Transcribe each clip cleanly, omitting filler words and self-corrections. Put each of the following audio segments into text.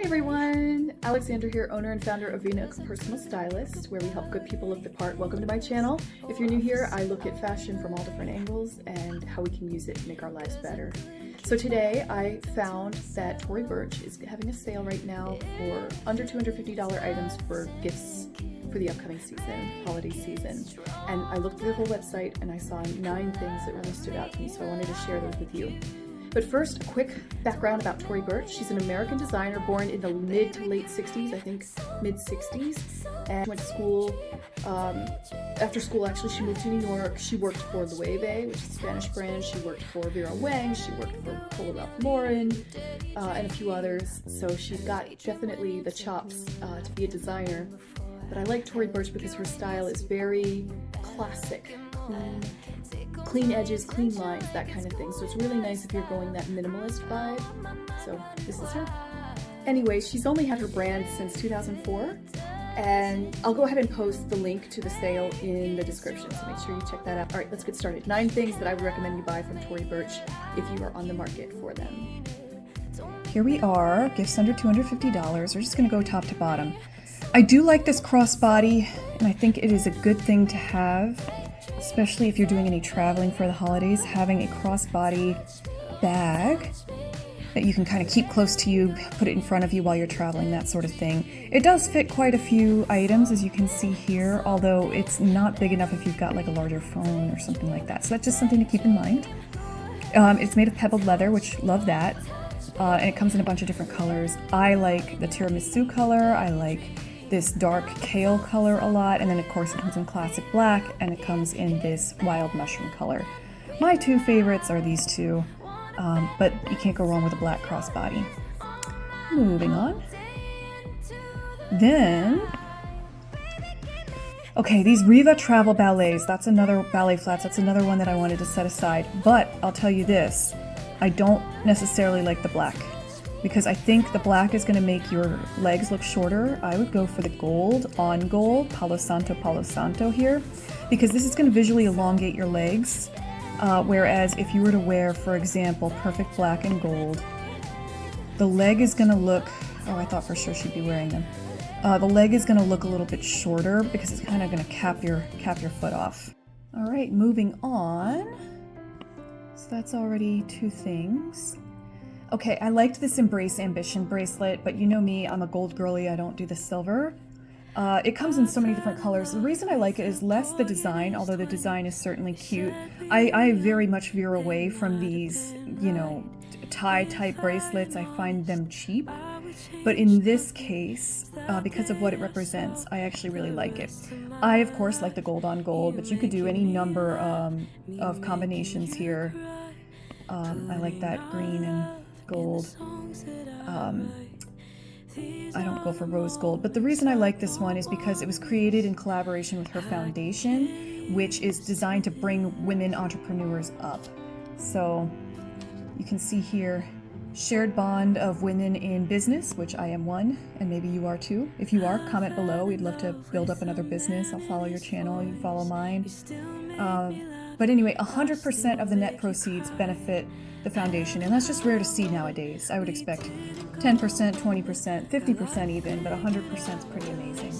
everyone, Alexandra here, owner and founder of Vinok Personal Stylist, where we help good people look the part. Welcome to my channel. If you're new here, I look at fashion from all different angles and how we can use it to make our lives better. So today I found that Tory Burch is having a sale right now for under $250 items for gifts for the upcoming season, holiday season. And I looked through the whole website and I saw 9 things that really stood out to me, so I wanted to share those with you. But first, a quick background about Tory Burch. She's an American designer born in the mid to late 60s, I think mid 60s, and went to school. After school, actually, she moved to New York. She worked for Loewe, which is a Spanish brand. She worked for Vera Wang. She worked for Polo Ralph Lauren, and a few others. So she's got definitely the chops to be a designer. But I like Tory Burch because her style is very classic. Clean edges, clean lines, that kind of thing. So it's really nice if you're going that minimalist vibe. So this is her. Anyway, she's only had her brand since 2004, and I'll go ahead and post the link to the sale in the description, so make sure you check that out. All right, let's get started. 9 things that I would recommend you buy from Tory Burch if you are on the market for them. Here we are, gifts under $250. We're just gonna go top to bottom. I do like this crossbody, and I think it is a good thing to have, especially if you're doing any traveling for the holidays. Having a crossbody bag that you can kind of keep close to you, put it in front of you while you're traveling, that sort of thing. It does fit quite a few items, as you can see here, although it's not big enough if you've got like a larger phone or something like that. So that's just something to keep in mind. It's made of pebbled leather, which love that, and it comes in a bunch of different colors. I like the tiramisu color. I like this dark kale color a lot, and then of course it comes in classic black, and it comes in this wild mushroom color. My 2 favorites are these 2, but you can't go wrong with a black crossbody. Moving on. Then, okay, these Reva travel ballets, that's another ballet flats, that's another one that I wanted to set aside, but I'll tell you this, I don't necessarily like the black, because I think the black is going to make your legs look shorter. I would go for the gold, on gold, Palo Santo here, because this is going to visually elongate your legs, whereas if you were to wear, for example, perfect black and gold, the leg is going to look, oh, I thought for sure she'd be wearing them. The leg is going to look a little bit shorter because it's kind of going to cap your foot off. All right, moving on. So that's already 2 things. Okay, I liked this Embrace Ambition bracelet, but you know me, I'm a gold girly, I don't do the silver. It comes in so many different colors. The reason I like it is less the design, although the design is certainly cute. I very much veer away from these, you know, tie-type bracelets. I find them cheap. But in this case, because of what it represents, I actually really like it. I, of course, like the gold on gold, but you could do any number of combinations here. I like that green and gold. I don't go for rose gold, but the reason I like this one is because it was created in collaboration with her foundation, which is designed to bring women entrepreneurs up. So you can see here, shared bond of women in business, which I am one, and maybe you are too. If you are, comment below. We'd love to build up another business. I'll follow your channel, you follow mine. But anyway, 100% of the net proceeds benefit the foundation, and that's just rare to see nowadays. I would expect 10%, 20%, 50% even, but 100% is pretty amazing.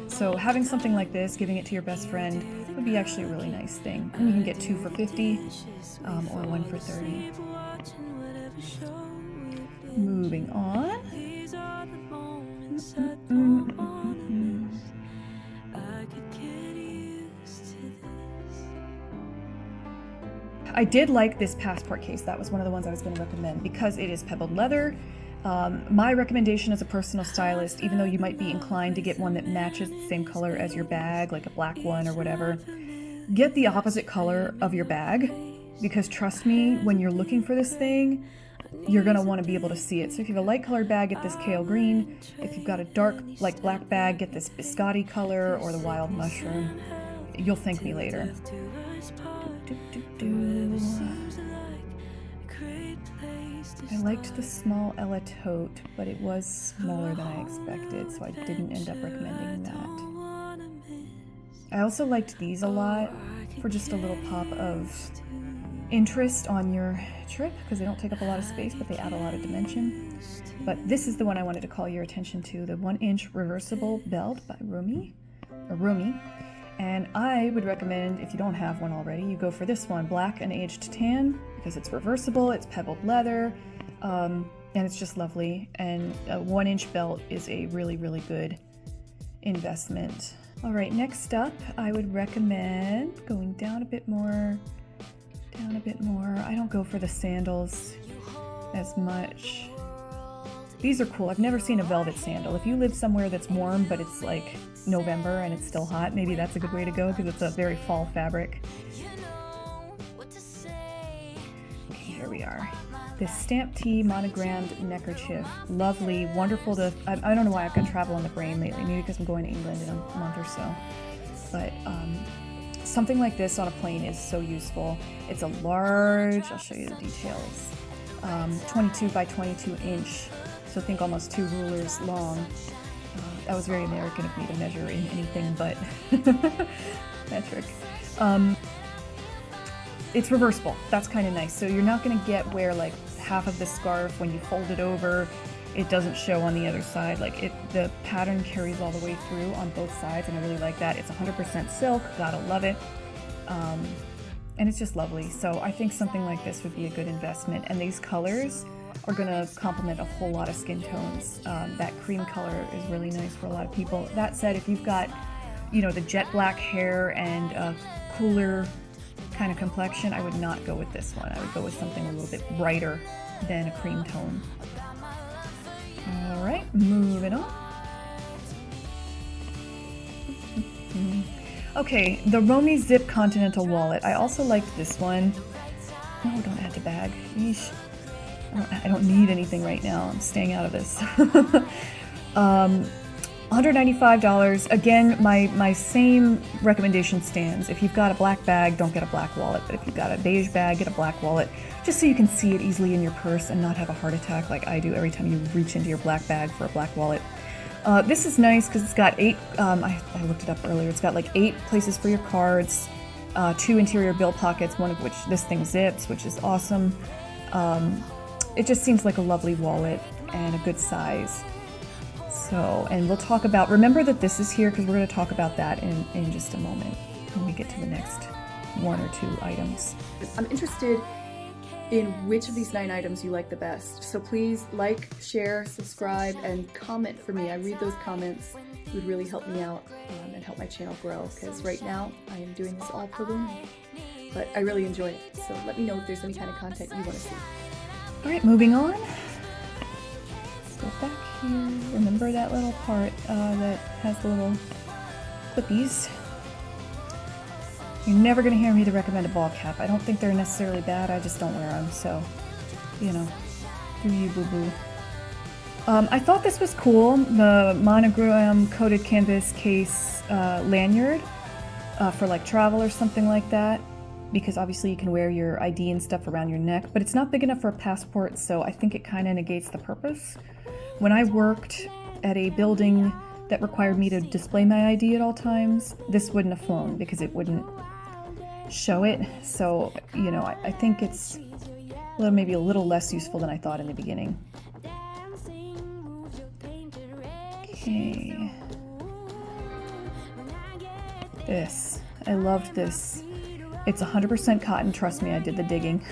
So having something like this, giving it to your best friend, would be actually a really nice thing. And you can get 2 for $50 or 1 for $30. Moving on. I did like this passport case. That was one of the ones I was going to recommend because it is pebbled leather. My recommendation as a personal stylist, even though you might be inclined to get one that matches the same color as your bag, like a black one or whatever, get the opposite color of your bag, because trust me, when you're looking for this thing, you're going to want to be able to see it. So if you have a light colored bag, get this kale green. If you've got a dark, like black bag, get this biscotti color or the wild mushroom. You'll thank me later. I liked the small Ella tote, but it was smaller than I expected, so I didn't end up recommending that. I also liked these a lot for just a little pop of interest on your trip because they don't take up a lot of space, but they add a lot of dimension. But this is the one I wanted to call your attention to, the 1-inch reversible belt by Romy. And I would recommend, if you don't have one already, you go for this one, black and aged tan, because it's reversible, it's pebbled leather, and it's just lovely. And a 1-inch belt is a really, really good investment. All right, next up, I would recommend going down a bit more. I don't go for the sandals as much. These are cool. I've never seen a velvet sandal. If you live somewhere that's warm, but it's like November and it's still hot, maybe that's a good way to go because it's a very fall fabric. Okay, here we are. This stamp tee monogrammed neckerchief. Lovely, wonderful to, I don't know why I've got travel on the brain lately, maybe because I'm going to England in a month or so. But something like this on a plane is so useful. It's a large, I'll show you the details, 22 by 22 inch. So think almost 2 rulers long. That was very American of me to measure in anything but metric. It's reversible. That's kind of nice. So you're not going to get where like half of the scarf, when you fold it over, it doesn't show on the other side. Like the pattern carries all the way through on both sides, and I really like that. It's 100% silk. Gotta love it. And it's just lovely. So I think something like this would be a good investment. And these colors are going to complement a whole lot of skin tones. That cream color is really nice for a lot of people. That said, if you've got, you know, the jet black hair and a cooler kind of complexion, I would not go with this one. I would go with something a little bit brighter than a cream tone. All right, moving on. Okay, the Romy Zip Continental Wallet. I also liked this one. No, don't add to bag. Yeesh. I don't need anything right now. I'm staying out of this. $195. Again, my same recommendation stands. If you've got a black bag, don't get a black wallet. But if you've got a beige bag, get a black wallet, just so you can see it easily in your purse and not have a heart attack like I do every time you reach into your black bag for a black wallet. This is nice because it's got 8, I looked it up earlier, it's got like 8 places for your cards, 2 interior bill pockets, one of which this thing zips, which is awesome. It just seems like a lovely wallet and a good size. So, and we'll talk about, remember that this is here because we're going to talk about that in just a moment when we get to the next 1 or 2 items. I'm interested in which of these 9 items you like the best. So please like, share, subscribe, and comment for me. I read those comments. It would really help me out and help my channel grow, because right now I am doing this all for Romy. But I really enjoy it. So let me know if there's any kind of content you want to see. All right, moving on. Let's go back here. Remember that little part that has the little clippies. You're never going to hear me to recommend a ball cap. I don't think they're necessarily bad, I just don't wear them, so, you know, do you boo-boo. I thought this was cool, the monogram coated canvas case lanyard for like travel or something like that, because obviously you can wear your ID and stuff around your neck, but it's not big enough for a passport, so I think it kind of negates the purpose. When I worked at a building that required me to display my ID at all times, this wouldn't have flown because it wouldn't show it. So, you know, I think it's maybe a little less useful than I thought in the beginning. Okay. This. I loved this. It's 100% cotton. Trust me, I did the digging.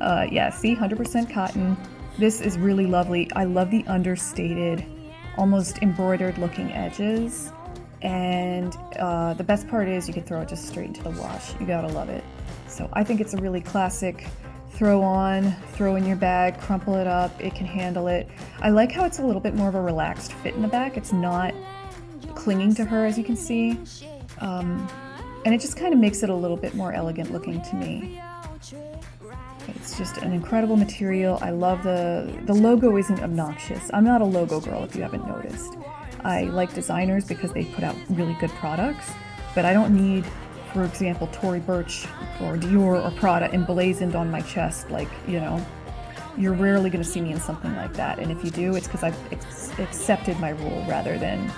Yeah, see? 100% cotton. This is really lovely. I love the understated, almost embroidered looking edges. And the best part is you can throw it just straight into the wash. You gotta love it. So I think it's a really classic throw on, throw in your bag, crumple it up. It can handle it. I like how it's a little bit more of a relaxed fit in the back. It's not clinging to her, as you can see. And it just kind of makes it a little bit more elegant looking to me. It's just an incredible material. I love the logo isn't obnoxious. I'm not a logo girl if you haven't noticed. I like designers because they put out really good products, but I don't need, for example, Tory Burch or Dior or Prada emblazoned on my chest. Like, you know, you're rarely going to see me in something like that. And if you do, it's because I've accepted my rule rather than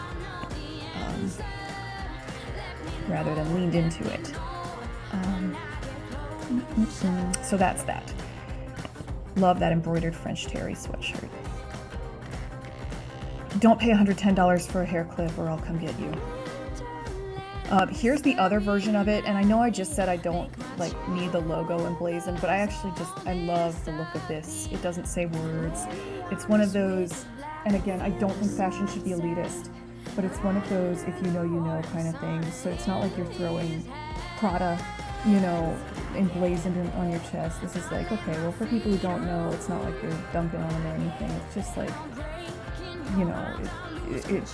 leaned into it. So that's that. Love that embroidered French terry sweatshirt. Don't pay $110 for a hair clip or I'll come get you. Here's the other version of it, and I know I just said I don't like need the logo emblazoned, but I actually I love the look of this. It doesn't say words. It's one of those, and again, I don't think fashion should be elitist, but it's one of those if you know kind of things. So it's not like you're throwing Prada, you know, emblazoned on your chest. This is like, okay, well, for people who don't know, it's not like you're dumping on them or anything. It's just like, you know,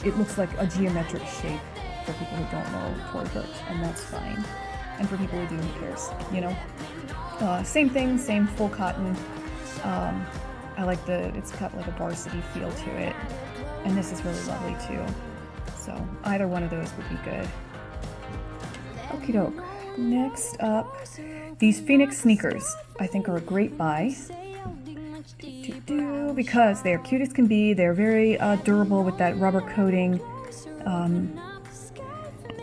it looks like a geometric shape for people who don't know Tory Burch, and that's fine. And for people who do, who cares, you know? Same thing, same full cotton. I like it's got like a varsity feel to it. And this is really lovely too. So either one of those would be good. Okie doke. Next up, these Phoenix sneakers I think are a great buy. Because they're cute as can be. They're very durable with that rubber coating.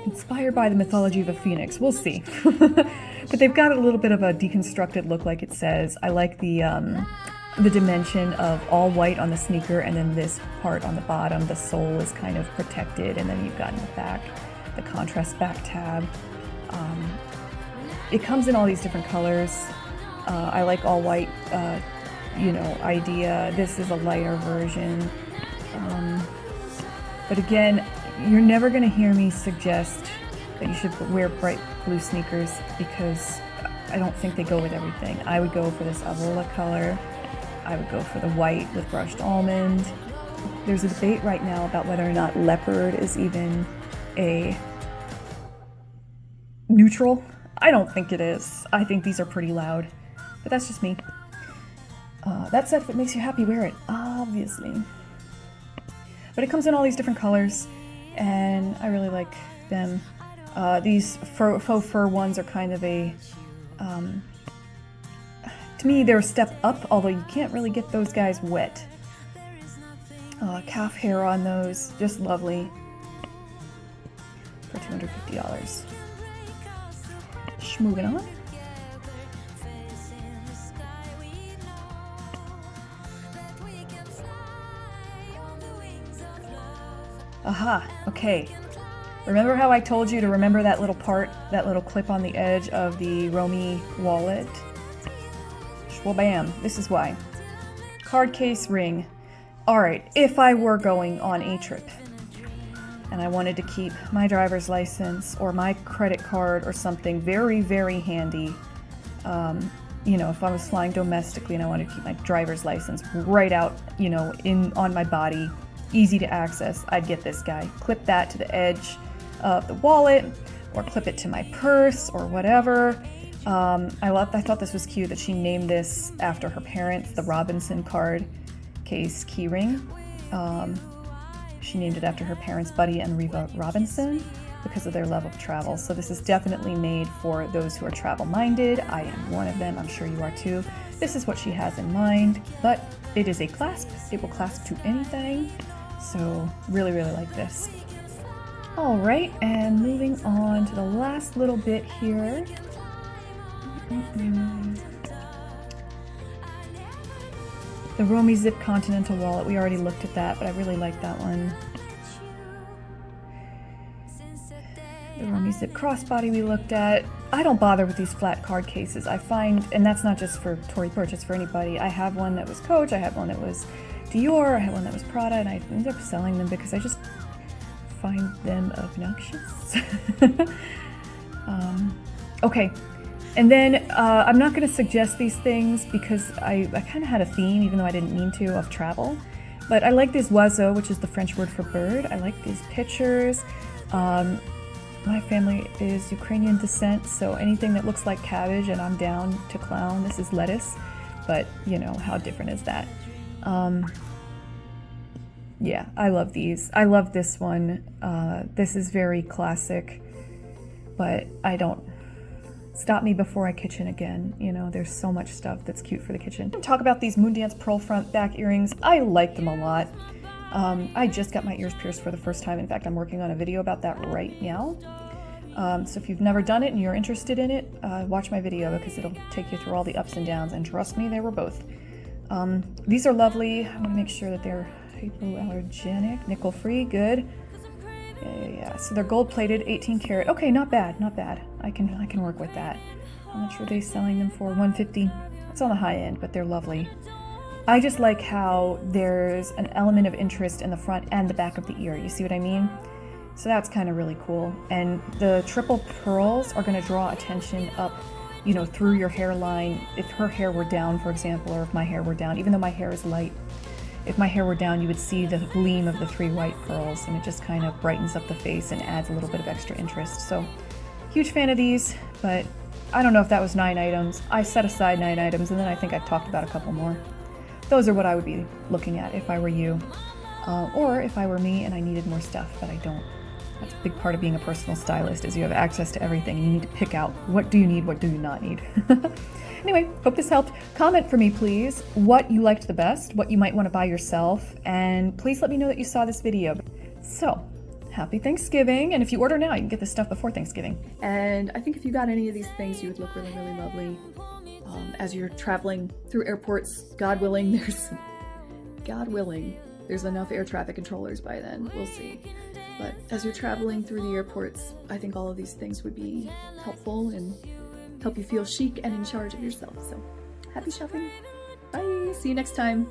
Inspired by the mythology of a phoenix. We'll see. But they've got a little bit of a deconstructed look, like it says. I like the dimension of all white on the sneaker, and then this part on the bottom, the sole is kind of protected, and then you've got in the back the contrast back tab. It comes in all these different colors. I like all white, you know, idea. This is a lighter version. But again, you're never going to hear me suggest that you should wear bright blue sneakers because I don't think they go with everything. I would go for this Avola color. I would go for the white with brushed almond. There's a debate right now about whether or not leopard is even a neutral. I don't think it is. I think these are pretty loud, but that's just me. That said, if it makes you happy, wear it, obviously. But it comes in all these different colors, and I really like them. These faux fur ones are kind of a, to me, they're a step up, although you can't really get those guys wet. Calf hair on those, just lovely, for $250. Moving on. Aha, okay. Remember how I told you to remember that little part, that little clip on the edge of the Romy wallet? Well, bam, this is why. Card case ring. Alright, if I were going on a trip and I wanted to keep my driver's license or my credit card or something very, very handy, you know, if I was flying domestically and I wanted to keep my driver's license right out, you know, on my body, easy to access, I'd get this guy. Clip that to the edge of the wallet or clip it to my purse or whatever. I thought this was cute that she named this after her parents, the Robinson card case keyring. She named it after her parents, Buddy and Reva Robinson, because of their love of travel. So this is definitely made for those who are travel-minded. I am one of them. I'm sure you are too. This is what she has in mind, but it is a clasp. It will clasp to anything. So really, really like this. All right, and moving on to the last little bit here. The Romy Zip Continental Wallet, we already looked at that, but I really like that one. The Romy Zip Crossbody we looked at. I don't bother with these flat card cases. I find, and that's not just for Tory Burch, it's for anybody. I have one that was Coach, I have one that was Dior, I have one that was Prada, and I ended up selling them because I just find them obnoxious. Okay. And then I'm not going to suggest these things because I kind of had a theme, even though I didn't mean to, of travel. But I like this oiseau, which is the French word for bird. I like these pictures. My family is Ukrainian descent, so anything that looks like cabbage and I'm down to clown. This is lettuce, but you know, how different is that? Yeah, I love these. I love this one. This is very classic, but I don't... Stop me before I kitchen again. You know, there's so much stuff that's cute for the kitchen. Talk about these Moondance pearl front back earrings. I like them a lot. I just got my ears pierced for the first time. In fact, I'm working on a video about that right now. So if you've never done it and you're interested in it, watch my video because it'll take you through all the ups and downs, and trust me, they were both. These are lovely. I want to make sure that they're hypoallergenic, nickel-free, good. Yeah. So they're gold-plated, 18 karat. Okay, not bad, not bad. I can work with that. How much are they selling them for? $150. It's on the high end, but they're lovely. I just like how there's an element of interest in the front and the back of the ear. You see what I mean? So that's kind of really cool. And the triple pearls are going to draw attention up, you know, through your hairline. If her hair were down, for example, or if my hair were down, even though my hair is light, if my hair were down, you would see the gleam of the 3 white pearls, and it just kind of brightens up the face and adds a little bit of extra interest. So huge fan of these, but I don't know if that was 9 items. I set aside 9 items, and then I think I talked about a couple more. Those are what I would be looking at if I were you, or if I were me and I needed more stuff, but I don't. That's a big part of being a personal stylist, is you have access to everything. You need to pick out what do you need, what do you not need. Anyway, hope this helped. Comment for me, please, what you liked the best, what you might want to buy yourself, and please let me know that you saw this video. So, happy Thanksgiving, and if you order now, you can get this stuff before Thanksgiving. And I think if you got any of these things, you would look really, really lovely. As you're traveling through airports, God willing, there's enough air traffic controllers by then. We'll see. But as you're traveling through the airports, I think all of these things would be helpful and help you feel chic and in charge of yourself. So happy shopping. Bye. See you next time.